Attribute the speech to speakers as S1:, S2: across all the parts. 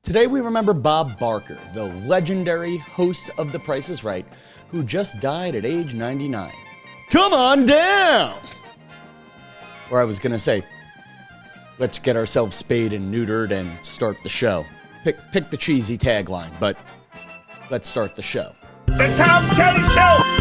S1: Today we remember Bob Barker, the legendary host of The Price is Right, who just died at age 99. Come on down! Or I was going to say, let's get ourselves spayed and neutered and start the show. Pick the cheesy tagline, but let's start the show.
S2: The Tom Kelly Show!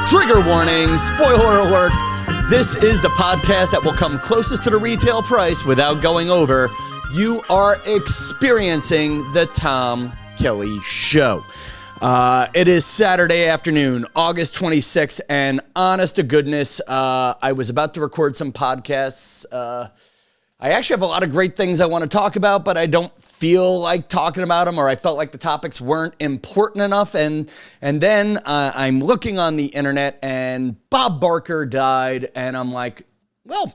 S1: Trigger warning, spoiler alert. This is the podcast that will come closest to the retail price without going over. You are experiencing the Tom Kelly Show. It is Saturday afternoon, August 26th, and honest to goodness, I was about to record some podcasts. I actually have a lot of great things I want to talk about, but I don't feel like talking about them, or I felt like the topics weren't important enough. And then I'm looking on the internet, and Bob Barker died, and I'm like, well,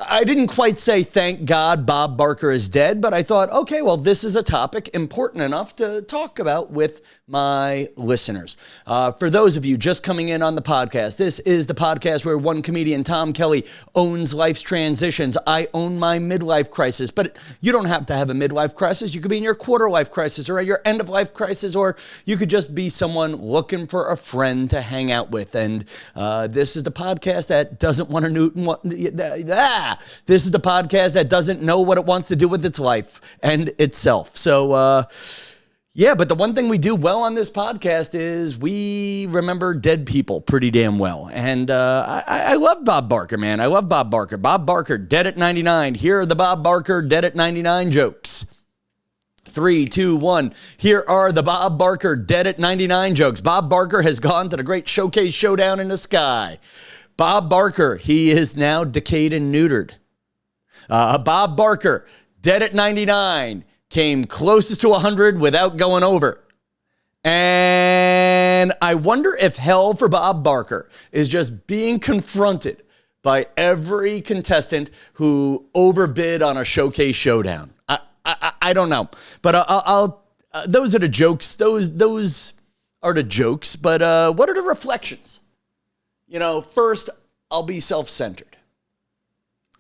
S1: I didn't quite say thank God Bob Barker is dead, but I thought, okay, well, this is a topic important enough to talk about with my listeners. For those of you just coming in on the podcast, this is the podcast where one comedian, Tom Kelly, owns life's transitions. I own my midlife crisis, but you don't have to have a midlife crisis. You could be in your quarter life crisis or at your end of life crisis, or you could just be someone looking for a friend to hang out with. And this is the podcast that doesn't want to This is the podcast that doesn't know what it wants to do with its life and itself. So, yeah, but the one thing we do well on this podcast is we remember dead people pretty damn well. And I love Bob Barker, man. I love Bob Barker. Bob Barker, dead at 99. Here are the Bob Barker dead at 99 jokes. 3, 2, 1. Here are the Bob Barker dead at 99 jokes. Bob Barker has gone to the great showcase showdown in the sky. Bob Barker, he is now decayed and neutered. Bob Barker, dead at 99, came closest to 100 without going over. And I wonder if hell for Bob Barker is just being confronted by every contestant who overbid on a showcase showdown. I don't know, but I'll those are the jokes. Those are the jokes. But what are the reflections? You know, first, I'll be self-centered.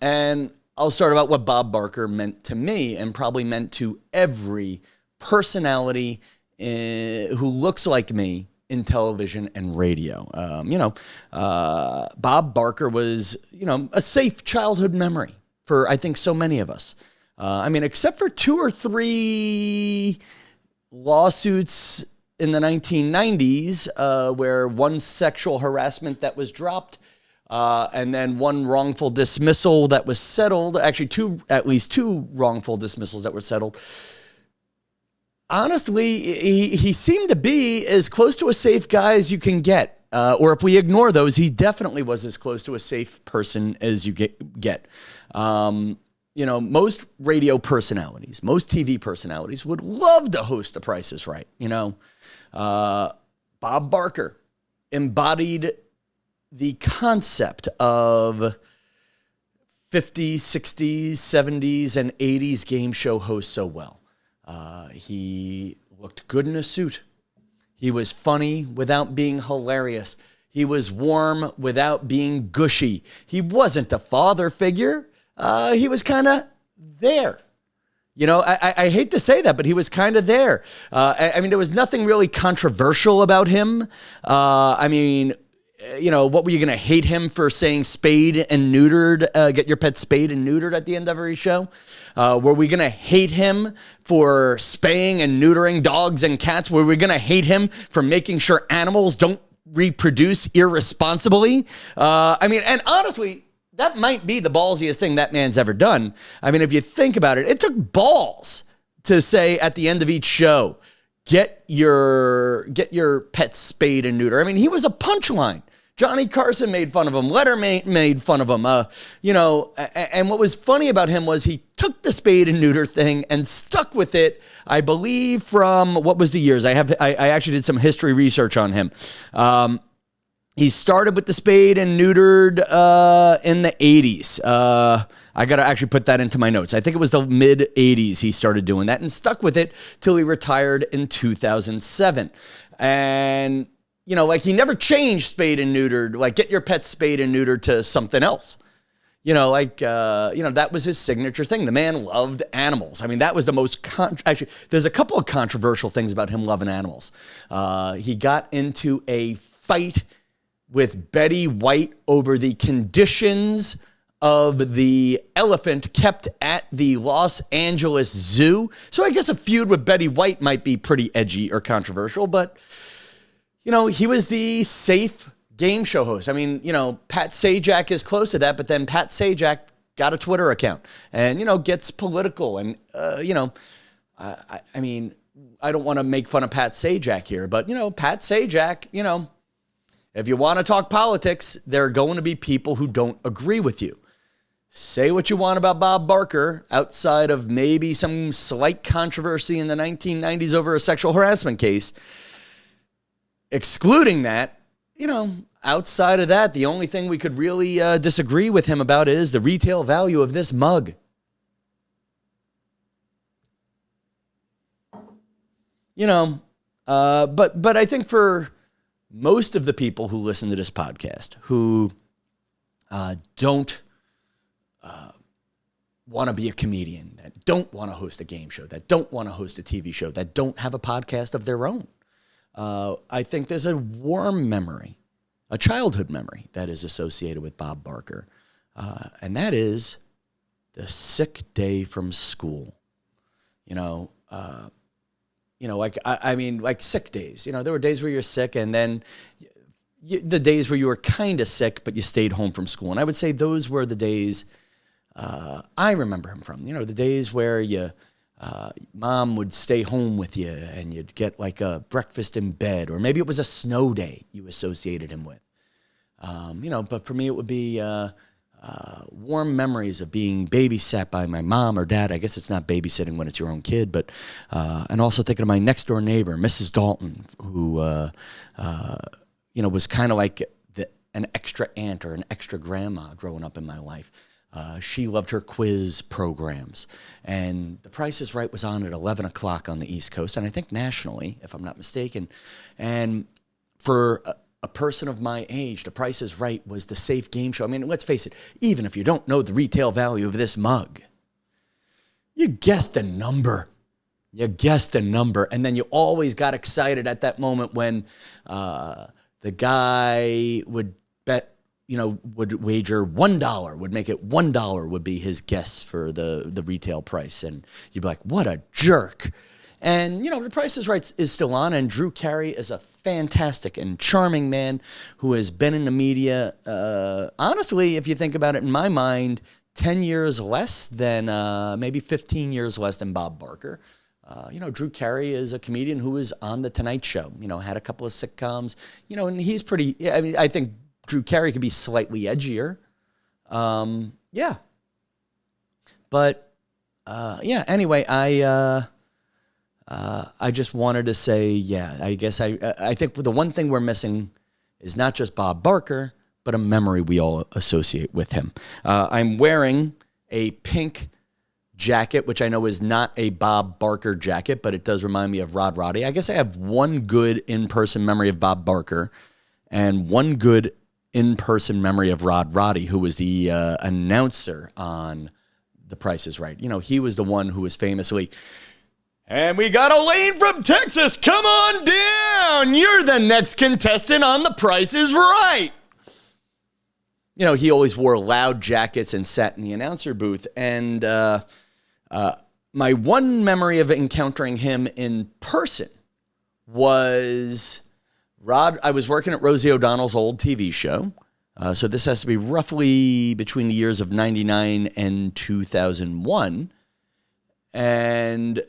S1: And I'll start about what Bob Barker meant to me and probably meant to every personality who looks like me in television and radio. Bob Barker was, a safe childhood memory for, I think, so many of us. Except for 2 or 3 lawsuits in the 1990s, where one sexual harassment that was dropped, and then one wrongful dismissal that was settled. Actually, at least two wrongful dismissals that were settled. Honestly, he seemed to be as close to a safe guy as you can get. Or if we ignore those, he definitely was as close to a safe person as you get. Most radio personalities, most TV personalities would love to host The Price is Right. Bob Barker embodied the concept of 50s, 60s, 70s, and 80s game show hosts so well. He looked good in a suit. He was funny without being hilarious. He was warm without being gushy. He wasn't a father figure. He was kind of there. I hate to say that, but he was kind of there. There was nothing really controversial about him. What were you going to hate him for saying spayed and neutered, get your pet spayed and neutered at the end of every show? Were we going to hate him for spaying and neutering dogs and cats? Were we going to hate him for making sure animals don't reproduce irresponsibly? And honestly, that might be the ballsiest thing that man's ever done. If you think about it, it took balls to say at the end of each show, get your pet spayed and neuter. He was a punchline. Johnny Carson made fun of him. Letterman made fun of him. And what was funny about him was he took the spayed and neuter thing and stuck with it. I believe from what was the years? I actually did some history research on him. He started with the spayed and neutered in the 80s. I got to actually put that into my notes. I think it was the mid 80s he started doing that and stuck with it till he retired in 2007. And, like he never changed spayed and neutered, like get your pet spayed and neutered to something else. That was his signature thing. The man loved animals. I mean, that was the most, actually, there's a couple of controversial things about him loving animals. He got into a fight with Betty White over the conditions of the elephant kept at the Los Angeles Zoo. So I guess a feud with Betty White might be pretty edgy or controversial, but, he was the safe game show host. I mean, Pat Sajak is close to that, but then Pat Sajak got a Twitter account and, gets political. And, I mean, I don't want to make fun of Pat Sajak here, but, Pat Sajak, if you want to talk politics, there are going to be people who don't agree with you. Say what you want about Bob Barker outside of maybe some slight controversy in the 1990s over a sexual harassment case. Excluding that, outside of that, the only thing we could really disagree with him about is the retail value of this mug. But I think for most of the people who listen to this podcast who don't want to be a comedian, that don't want to host a game show, that don't want to host a TV show, that don't have a podcast of their own, I think there's a warm memory, a childhood memory that is associated with Bob Barker, and that is the sick day from school. Like sick days. There were days where you're sick, and then the days where you were kind of sick, but you stayed home from school. And I would say those were the days I remember him from. The days where mom would stay home with you, and you'd get like a breakfast in bed, or maybe it was a snow day you associated him with. But for me, it would be warm memories of being babysat by my mom or dad. I guess it's not babysitting when it's your own kid, but and also thinking of my next door neighbor, Mrs. Dalton, who was kind of like an extra aunt or an extra grandma growing up in my life. She loved her quiz programs, and The Price is Right was on at 11 o'clock on the East Coast, and I think nationally, if I'm not mistaken. And for a person of my age, The Price is Right was the safe game show. I mean, let's face it, even if you don't know the retail value of this mug, you guessed a number. You guessed a number, and then you always got excited at that moment when the guy would bet, would wager $1, would make it $1 would be his guess for the retail price. And you'd be like, what a jerk. And, The Price is Right is still on, and Drew Carey is a fantastic and charming man who has been in the media, honestly, if you think about it, in my mind, 10 years less than, maybe 15 years less than Bob Barker. Drew Carey is a comedian who is on The Tonight Show, had a couple of sitcoms, and he's pretty, I think Drew Carey could be slightly edgier. Yeah. But, anyway, I just wanted to say, I guess I think the one thing we're missing is not just Bob Barker, but a memory we all associate with him. I'm wearing a pink jacket, which I know is not a Bob Barker jacket, but it does remind me of Roddy. I guess I have one good in-person memory of Bob Barker and one good in-person memory of Roddy, who was the announcer on The Price is Right. He was the one who was famously, and we got Elaine from Texas. Come on down. You're the next contestant on The Price is Right. He always wore loud jackets and sat in the announcer booth. And my one memory of encountering him in person was I was working at Rosie O'Donnell's old TV show. So this has to be roughly between the years of 99 and 2001. And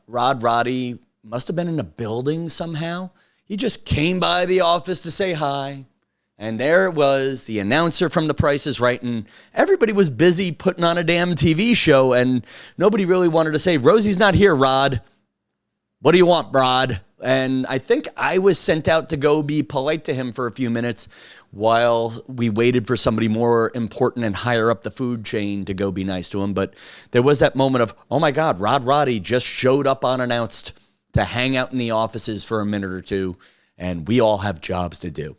S1: Roddy must have been in a building somehow. He just came by the office to say hi. And there it was, the announcer from The Price is Right. And everybody was busy putting on a damn TV show. And nobody really wanted to say, Rosie's not here, Rod. what do you want, Rod? And I think I was sent out to go be polite to him for a few minutes while we waited for somebody more important and higher up the food chain to go be nice to him. But there was that moment of, oh my God, Roddy just showed up unannounced to hang out in the offices for a minute or two, and we all have jobs to do.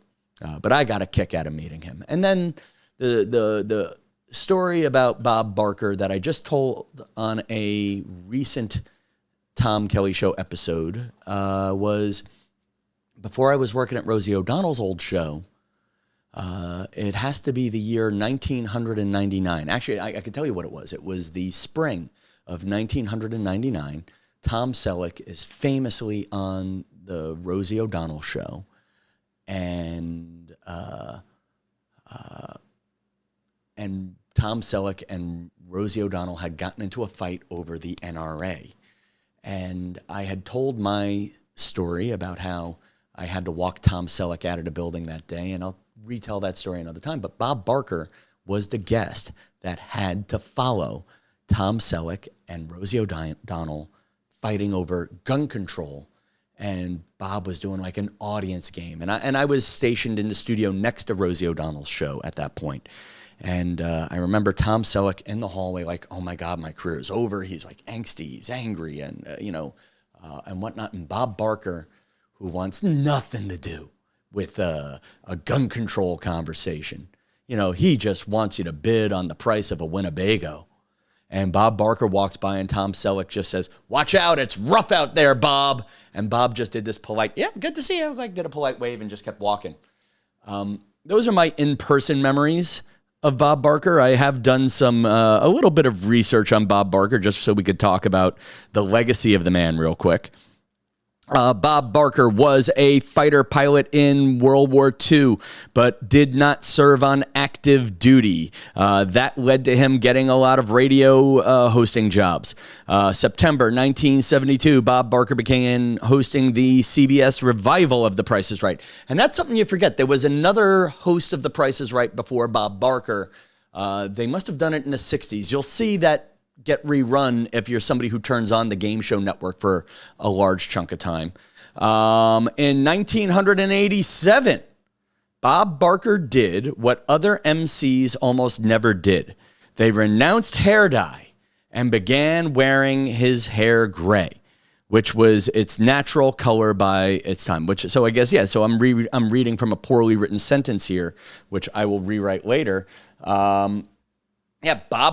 S1: But I got a kick out of meeting him. And then the story about Bob Barker that I just told on a recent Tom Kelly Show episode was before I was working at Rosie O'Donnell's old show. It has to be the year 1999. Actually, I can tell you what it was. It was the spring of 1999. Tom Selleck is famously on the Rosie O'Donnell show, and Tom Selleck and Rosie O'Donnell had gotten into a fight over the NRA. And I had told my story about how I had to walk Tom Selleck out of the building that day, and I'll retell that story another time. But Bob Barker was the guest that had to follow Tom Selleck and Rosie O'Donnell fighting over gun control. And Bob was doing like an audience game. And I was stationed in the studio next to Rosie O'Donnell's show at that point. And I remember Tom Selleck in the hallway like, oh my God, my career is over. He's like angsty, he's angry, and and whatnot. And Bob Barker, who wants nothing to do with a gun control conversation. He just wants you to bid on the price of a Winnebago. And Bob Barker walks by and Tom Selleck just says, watch out, it's rough out there, Bob. And Bob just did this polite, yeah, good to see you. Did a polite wave and just kept walking. Those are my in-person memories of Bob Barker. I have done a little bit of research on Bob Barker just so we could talk about the legacy of the man real quick. Bob Barker was a fighter pilot in World War II, but did not serve on active duty. That led to him getting a lot of radio hosting jobs. September 1972, Bob Barker began hosting the CBS revival of The Price is Right. And that's something you forget. There was another host of The Price is Right before Bob Barker. They must have done it in the 60s. You'll see that get rerun if you're somebody who turns on the game show network for a large chunk of time. In 1987, Bob Barker did what other MCs almost never did. They renounced hair dye and began wearing his hair gray, which was its natural color by its time. So I guess, yeah, so I'm reading from a poorly written sentence here, which I will rewrite later. Bob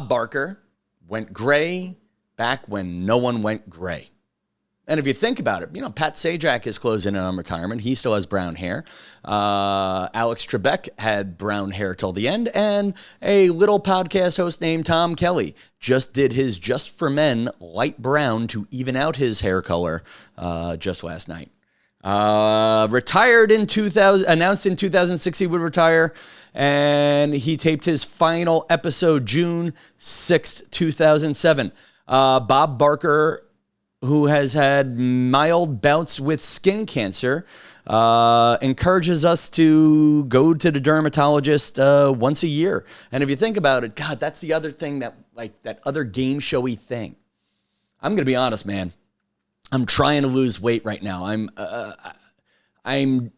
S1: Barker went gray back when no one went gray. And if you think about it, Pat Sajak is closing in on retirement. He still has brown hair. Alex Trebek had brown hair till the end. And a little podcast host named Tom Kelly just did his Just for Men light brown to even out his hair color just last night. Retired in 2000, announced in 2006 he would retire. And he taped his final episode June 6th, 2007. Bob Barker, who has had mild bouts with skin cancer, encourages us to go to the dermatologist once a year. And if you think about it, God, that's the other thing that other game showy thing. I'm going to be honest, man. I'm trying to lose weight right now. I'm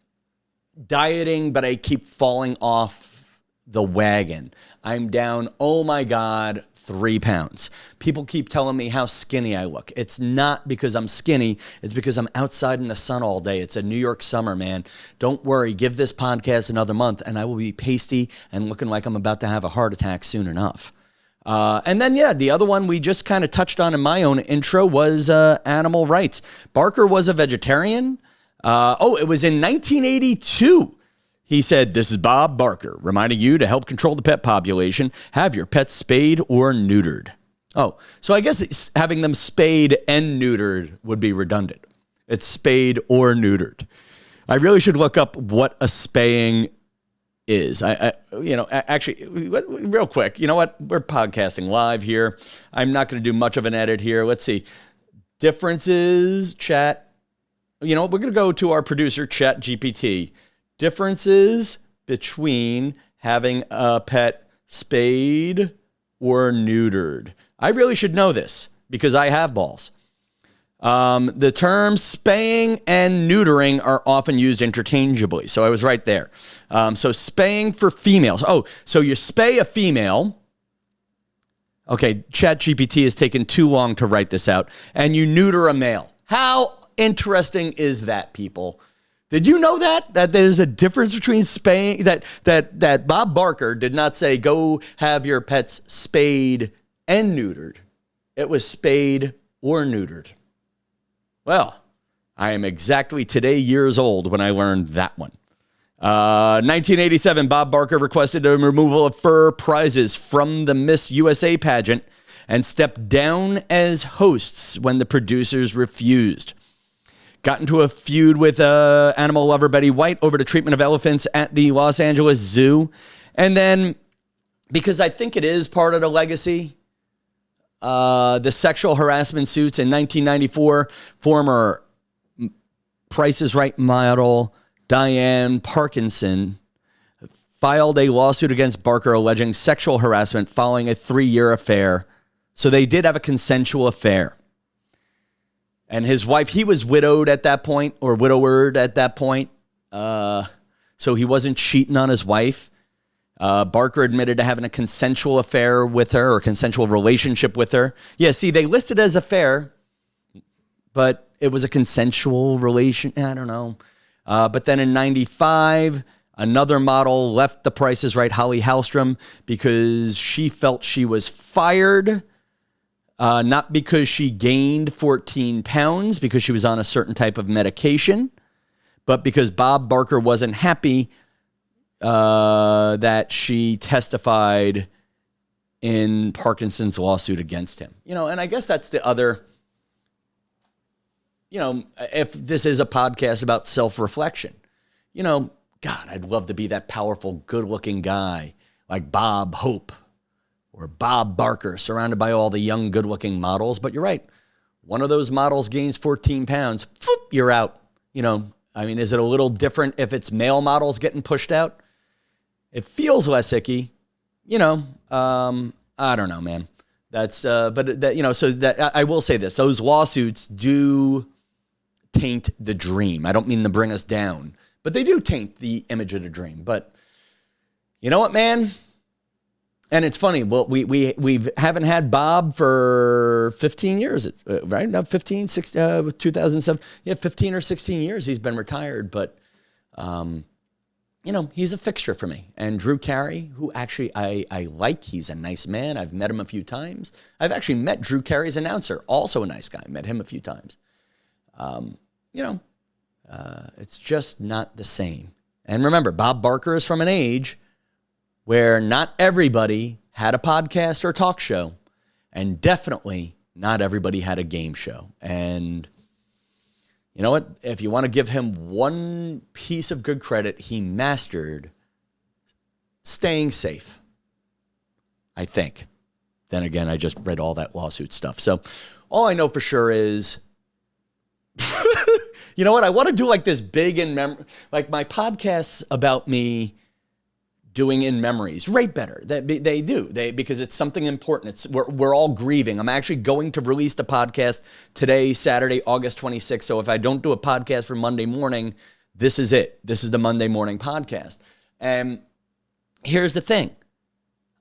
S1: dieting, but I keep falling off the wagon. I'm down, oh my God, 3 pounds. People keep telling me how skinny I look. It's not because I'm skinny. It's because I'm outside in the sun all day. It's a New York summer, man. Don't worry. Give this podcast another month and I will be pasty and looking like I'm about to have a heart attack soon enough. And then, the other one we just kind of touched on in my own intro was animal rights. Barker was a vegetarian. It was in 1982. He said, "This is Bob Barker reminding you to help control the pet population. Have your pets spayed or neutered." Oh, so I guess having them spayed and neutered would be redundant. It's spayed or neutered. I really should look up what a spaying is. Actually, real quick, you know what? We're podcasting live here. I'm not going to do much of an edit here. Let's see. Differences, chat. We're going to go to our producer, Chat GPT. Differences between having a pet spayed or neutered. I really should know this because I have balls. The terms spaying and neutering are often used interchangeably. So I was right there. So spaying for females. Oh, so you spay a female. Okay, ChatGPT has taken too long to write this out. And you neuter a male. How interesting is that, people? Did you know that there's a difference between spaying, that Bob Barker did not say, go have your pets spayed and neutered. It was spayed or neutered. Well, I am exactly today years old when I learned that one. 1987, Bob Barker requested a removal of fur prizes from the Miss USA pageant and stepped down as hosts when the producers refused. Got into a feud with animal lover Betty White over the treatment of elephants at the Los Angeles Zoo. And then, because I think it is part of the legacy, the sexual harassment suits in 1994, former Price is Right model Diane Parkinson filed a lawsuit against Barker alleging sexual harassment following a 3-year affair. So they did have a consensual affair. And his wife, he was widowed at that point, or widowered at that point. So he wasn't cheating on his wife. Barker admitted to having a consensual affair with her, or consensual relationship with her. Yeah, see, they listed it as affair, but it was a consensual relation. I don't know. But then in 95, another model left The Price is Right, Holly Hallstrom, because she felt she was fired, not because she gained 14 pounds, because she was on a certain type of medication, but because Bob Barker wasn't happy that she testified in Parkinson's lawsuit against him. And I guess that's the other... if this is a podcast about self-reflection, God, I'd love to be that powerful, good-looking guy like Bob Hope or Bob Barker, surrounded by all the young, good-looking models. But you're right. One of those models gains 14 pounds. You're out. Is it a little different if it's male models getting pushed out? It feels less icky. I don't know, man. That's, so that I will say this. Those lawsuits do taint the dream. I don't mean to bring us down, but they do taint the image of the dream. But you know what, man? And it's funny. Well, we haven't had Bob for 15 years, right? No, 15, 16, 2007. Yeah, 15 or 16 years he's been retired. But, he's a fixture for me. And Drew Carey, who actually I like, he's a nice man. I've met him a few times. I've actually met Drew Carey's announcer, also a nice guy. Met him a few times. It's just not the same. And remember, Bob Barker is from an age where not everybody had a podcast or talk show, and definitely not everybody had a game show. And you know what? If you want to give him one piece of good credit, he mastered staying safe, I think. Then again, I just read all that lawsuit stuff. So all I know for sure is, you know what? I want to do like this big like my podcasts about me doing in memories, rate better. They do because it's something important. We're all grieving. I'm actually going to release the podcast today, Saturday, August 26th. So if I don't do a podcast for Monday morning, this is it. This is the Monday morning podcast. And here's the thing.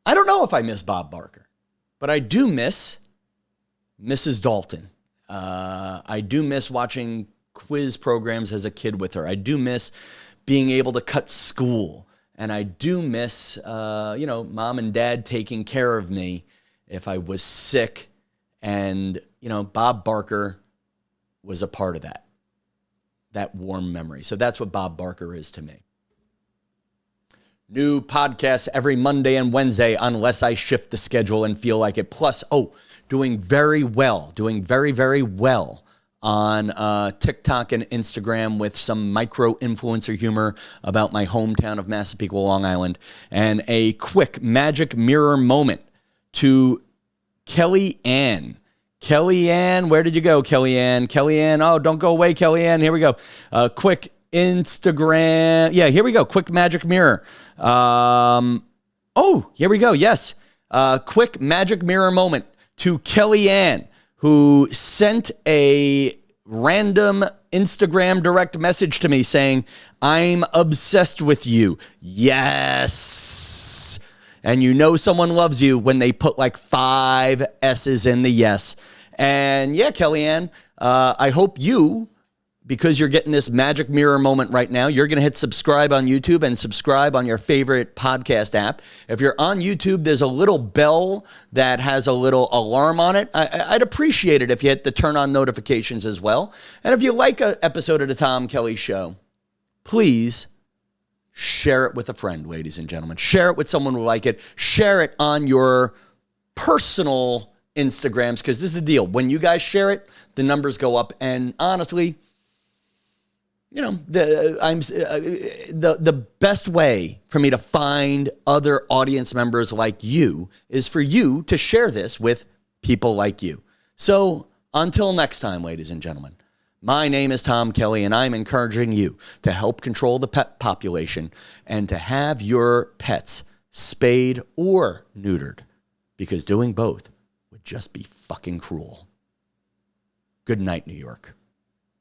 S1: I don't know if I miss Bob Barker, but I do miss Mrs. Dalton. I do miss watching quiz programs as a kid with her. I do miss being able to cut school. And I do miss, mom and dad taking care of me if I was sick. And, Bob Barker was a part of that warm memory. So that's what Bob Barker is to me. New podcasts every Monday and Wednesday, unless I shift the schedule and feel like it. Plus, doing very, very well on TikTok and Instagram with some micro-influencer humor about my hometown of Massapequa, Long Island. And a quick magic mirror moment to Kellyanne. Kellyanne, where did you go, Kellyanne? Kellyanne, oh, don't go away, Kellyanne. Here we go. Quick Instagram. Yeah, here we go. Quick magic mirror. Here we go. Yes. Quick magic mirror moment to Kellyanne, who sent a random Instagram direct message to me saying, I'm obsessed with you. Yes. And you know someone loves you when they put like 5 S's in the yes. And yeah, Kellyanne, I hope you, because you're getting this magic mirror moment right now, you're going to hit subscribe on YouTube and subscribe on your favorite podcast app. If you're on YouTube, there's a little bell that has a little alarm on it. I'd appreciate it if you hit the turn on notifications as well. And if you like an episode of the Tom Kelly Show, please share it with a friend, ladies and gentlemen. Share it with someone who like it. Share it on your personal Instagrams, because this is the deal. When you guys share it, the numbers go up. And honestly, you know, the best way for me to find other audience members like you is for you to share this with people like you. So until next time, ladies and gentlemen, my name is Tom Kelly, and I'm encouraging you to help control the pet population and to have your pets spayed or neutered, because doing both would just be fucking cruel. Good night, New York.